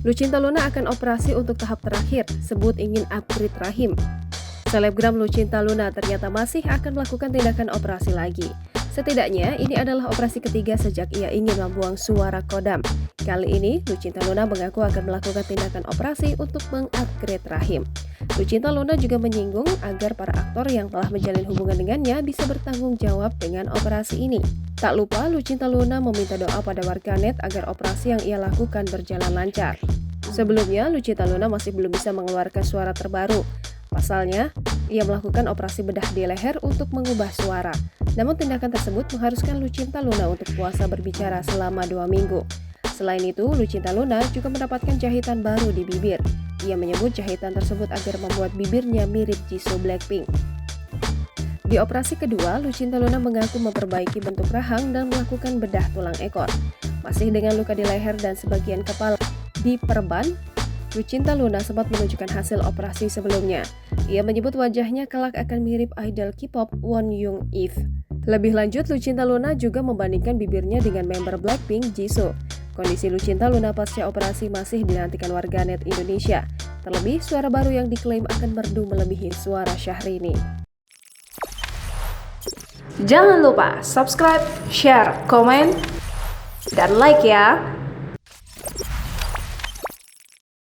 Lucinta Luna akan operasi untuk tahap terakhir, sebut ingin upgrade rahim. Selebgram Lucinta Luna ternyata masih akan melakukan tindakan operasi lagi. Setidaknya, ini adalah operasi ketiga sejak ia ingin membuang suara kodam. Kali ini, Lucinta Luna mengaku akan melakukan tindakan operasi untuk mengupgrade rahim. Lucinta Luna juga menyinggung agar para aktor yang telah menjalin hubungan dengannya bisa bertanggung jawab dengan operasi ini. Tak lupa, Lucinta Luna meminta doa pada warganet agar operasi yang ia lakukan berjalan lancar. Sebelumnya, Lucinta Luna masih belum bisa mengeluarkan suara terbaru. Pasalnya, ia melakukan operasi bedah di leher untuk mengubah suara. Namun tindakan tersebut mengharuskan Lucinta Luna untuk puasa berbicara selama 2 minggu. Selain itu, Lucinta Luna juga mendapatkan jahitan baru di bibir. Ia menyebut jahitan tersebut agar membuat bibirnya mirip Jisoo Blackpink. Di operasi kedua, Lucinta Luna mengaku memperbaiki bentuk rahang dan melakukan bedah tulang ekor. Masih dengan luka di leher dan sebagian kepala diperban, Lucinta Luna sempat menunjukkan hasil operasi sebelumnya. Ia menyebut wajahnya kelak akan mirip idol K-pop Won Young Eve. Lebih lanjut, Lucinta Luna juga membandingkan bibirnya dengan member Blackpink, Jisoo. Kondisi Lucinta Luna pasca operasi masih dinantikan warganet Indonesia. Terlebih, suara baru yang diklaim akan merdu melebihi suara Syahrini. Jangan lupa subscribe, share, komen, dan like ya!